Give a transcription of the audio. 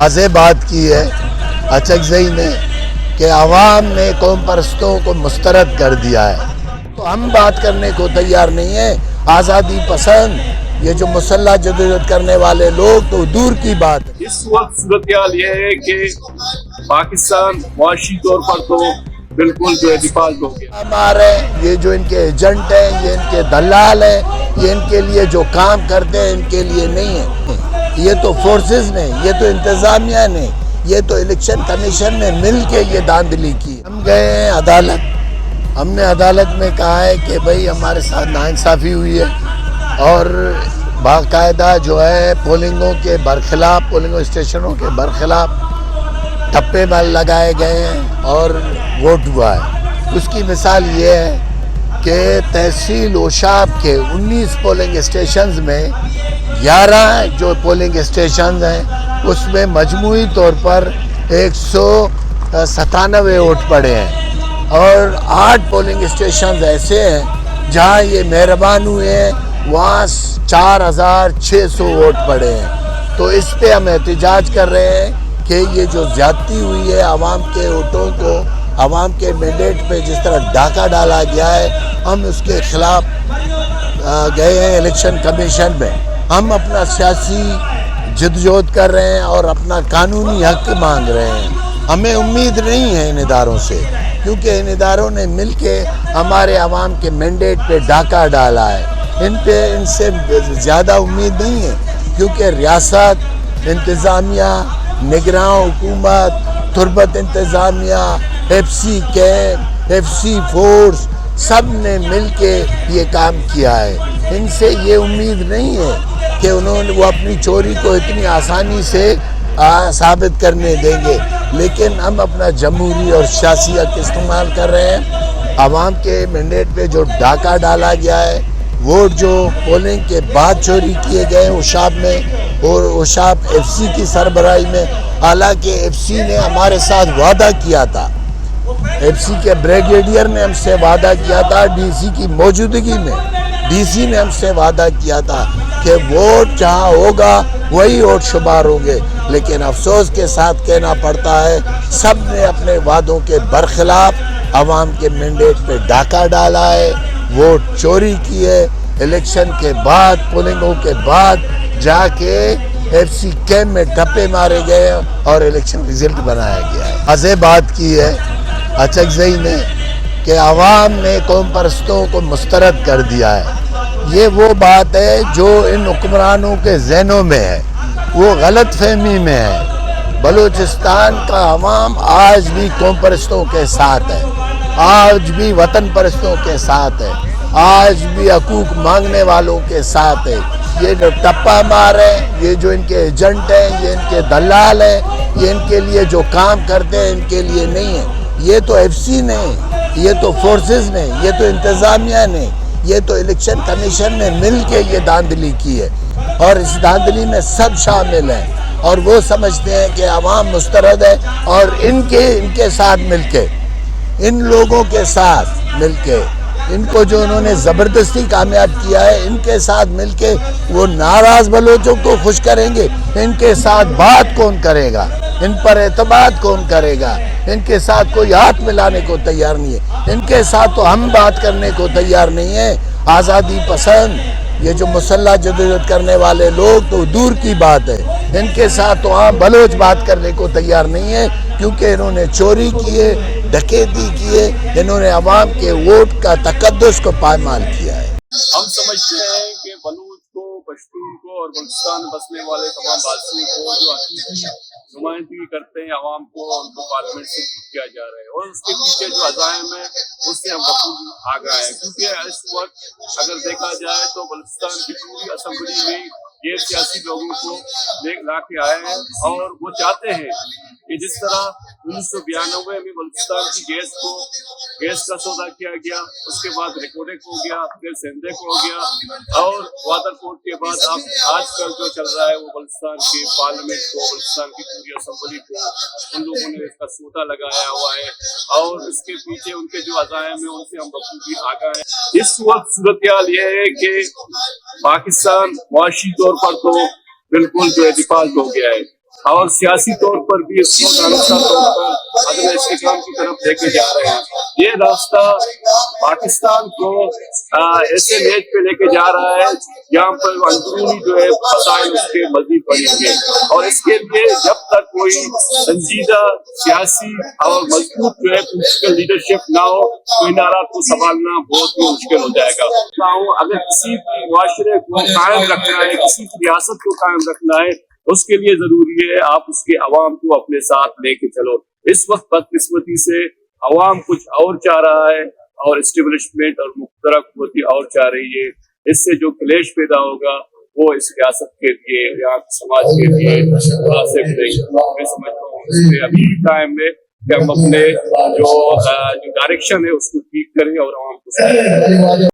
واضح بات کی ہے اچکزئی نے کہ عوام نے قوم پرستوں کو مسترد کر دیا ہے، تو ہم بات کرنے کو تیار نہیں ہیں۔ آزادی پسند یہ جو مسلح جدوجہد کرنے والے لوگ تو دور کی بات ہے۔ اس وقت صورتحال یہ ہے کہ پاکستان معاشی طور پر تو بالکل جو ہے ڈیفالٹ ہو گیا۔ ہمارے یہ جو ان کے ایجنٹ ہیں، یہ ان کے دلال ہیں، یہ ان کے لیے جو کام کرتے ہیں ان کے لیے نہیں ہے۔ یہ تو فورسز نے، یہ تو انتظامیہ نے، یہ تو الیکشن کمیشن نے مل کے یہ دھاندلی کی۔ ہم گئے ہیں عدالت، ہم نے عدالت میں کہا ہے کہ بھئی ہمارے ساتھ ناانصافی ہوئی ہے اور باقاعدہ جو ہے پولنگوں کے برخلاف، پولنگ اسٹیشنوں کے برخلاف ٹپے لگائے گئے ہیں اور ووٹ ہوا ہے۔ اس کی مثال یہ ہے کہ تحصیل اوشاب کے 19 پولنگ اسٹیشنز میں 11 جو پولنگ اسٹیشنز ہیں اس میں مجموعی طور پر 197 ووٹ پڑے ہیں، اور 8 پولنگ اسٹیشنز ایسے ہیں جہاں یہ مہربان ہوئے ہیں، وہاں 4600 ووٹ پڑے ہیں۔ تو اس پہ ہم احتجاج کر رہے ہیں کہ یہ جو زیادتی ہوئی ہے عوام کے ووٹوں کو، عوام کے مینڈیٹ پہ جس طرح ڈاکہ ڈالا گیا ہے، ہم اس کے خلاف گئے ہیں الیکشن کمیشن میں۔ ہم اپنا سیاسی جدوجہد کر رہے ہیں اور اپنا قانونی حق مانگ رہے ہیں۔ ہمیں امید نہیں ہے ان اداروں سے، کیونکہ ان اداروں نے مل کے ہمارے عوام کے مینڈیٹ پہ ڈاکہ ڈالا ہے۔ ان سے زیادہ امید نہیں ہے، کیونکہ ریاست، انتظامیہ، نگراں حکومت، تربت انتظامیہ، F C camp, F C force سب نے مل کے یہ کام کیا ہے۔ ان سے یہ امید نہیں ہے کہ وہ اپنی چوری کو اتنی آسانی سے ثابت کرنے دیں گے، لیکن ہم اپنا جمہوری اور سیاسی حق استعمال کر رہے ہیں۔ عوام کے مینڈیٹ پہ جو ڈاکہ ڈالا گیا ہے، ووٹ جو پولنگ کے بعد چوری کیے گئے اوشاب میں اور اوشاب ایف سی کی سربراہی میں، حالانکہ ایف سی نے ہمارے ساتھ وعدہ کیا تھا، ایف سی کے بریگیڈیئر نے ہم سے وعدہ کیا تھا، ڈی سی کی موجودگی میں ڈی سی نے ہم سے وعدہ کیا تھا کہ ووٹ جہاں ہوگا وہی ووٹ شمار ہوں گے، لیکن افسوس کے ساتھ کہنا پڑتا ہے سب نے اپنے وعدوں کے برخلاف عوام کے مینڈیٹ پہ ڈاکہ ڈالا ہے، ووٹ چوری کی ہے۔ الیکشن کے بعد، پولنگوں کے بعد جا کے ایف سی کیمپ میں ٹپے مارے گئے اور الیکشن ریزلٹ بنایا گیا ہے۔ واضح بات کی ہے اچکزئی نے کہ عوام نے قوم پرستوں کو مسترد کر دیا ہے۔ یہ وہ بات ہے جو ان حکمرانوں کے ذہنوں میں ہے، وہ غلط فہمی میں ہے۔ بلوچستان کا عوام آج بھی قوم پرستوں کے ساتھ ہے، آج بھی وطن پرستوں کے ساتھ ہے، آج بھی حقوق مانگنے والوں کے ساتھ ہے۔ یہ جو ٹپا مار ہیں، یہ جو ان کے ایجنٹ ہیں، یہ ان کے دلال ہیں، یہ ان کے لیے جو کام کرتے ہیں ان کے لیے نہیں ہے۔ یہ تو ایف سی نے، یہ تو فورسز نے، یہ تو انتظامیہ نے، یہ تو الیکشن کمیشن نے مل کے یہ دھاندلی کی ہے، اور اس دھاندلی میں سب شامل ہیں، اور وہ سمجھتے ہیں کہ عوام مسترد ہے، اور ان کے ساتھ مل کے، ان لوگوں کے ساتھ مل کے، ان کو جو انہوں نے زبردستی کامیاب کیا ہے، ان کے ساتھ مل کے وہ ناراض بلوچوں کو خوش کریں گے۔ ان کے ساتھ بات کون کرے گا؟ ان پر اعتماد کون کرے گا؟ ان کے ساتھ کوئی ہاتھ ملانے کو تیار نہیں ہے۔ ان کے ساتھ تو ہم بات کرنے کو تیار نہیں ہیں۔ آزادی پسند یہ جو مسلح جدوجہد کرنے والے لوگ تو دور کی بات ہے، ان کے ساتھ تو عام بلوچ بات کرنے کو تیار نہیں ہے، کیونکہ انہوں نے چوری کیے، ڈکیتی کیے، انہوں نے عوام کے ووٹ کا تقدس کو پامال کیا ہے۔ ہم سمجھتے ہیں کہ بلوچ کو، پشتون کو اور بلوچستان میں بسنے والے تمام باسیوں کو جو حقیقی نمائندگی کرتے ہیں عوام کو، ان کو پارلیمنٹ سے دور کیا جا رہا ہے، اور اس کے پیچھے جو عزائم ہے اس سے ہم بخوبی آگاہ ہیں، کیونکہ اس وقت اگر دیکھا جائے تو بلوچستان کی پوری اسمبلی میں غیر سیاسی لوگوں کو لا کے آئے ہیں، اور وہ چاہتے ہیں کہ جس طرح 1992 میں بلوچستان کی گیس کا سودا کیا گیا، اس کے بعد ریکارڈنگ ہو گیا، پھر سندھ کو ہو گیا، اور وادر کوٹ کے بعد اب آج کل جو چل رہا ہے وہ بلوچستان کی پارلیمنٹ کو، بلوچستان کی پوری اسمبلی کو ان لوگوں نے اس کا سودا لگایا ہوا ہے، اور اس کے پیچھے ان کے جو عزائم ہیں ان سے ہم بخوبی آگاہ ہیں۔ اس وقت صورتحال یہ ہے کہ پاکستان معاشی طور پر تو بالکل جو ہے ڈیفالٹ ہو گیا ہے۔ اور سیاسی طور پر بھی اس کو دانستہ طور پر عدم استحکام کی طرف لے کے جا رہے ہیں. یہ راستہ پاکستان کو ایسے میچ پہ لے کے جا رہا ہے جہاں پر اندرونی جو ہے مسائل اس کے مزید بڑھیں گے, اور اس کے لیے جب تک کوئی سنجیدہ سیاسی اور مضبوط جو ہے پولیٹیکل لیڈرشپ نہ ہو تو ادارات کو سنبھالنا بہت ہی مشکل ہو جائے گا. اگر کسی بھی معاشرے کو قائم رکھنا ہے, کسی بھی ریاست کو قائم رکھنا ہے, اس کے لیے ضروری ہے آپ اس کے عوام کو اپنے ساتھ لے کے چلو. اس وقت بدقسمتی سے عوام کچھ اور چاہ رہا ہے اور اسٹیبلشمنٹ اور مقتدرہ قوت اور چاہ رہی ہے. اس سے جو کلیش پیدا ہوگا وہ اس ریاست کے لیے یا سماج کے لیے مناسب نہیں. میں سمجھتا ہوں اس میں ابھی ٹائم ہے کہ ہم اپنے جو ڈائریکشن ہے اس کو ٹھیک کریں اور عوام کو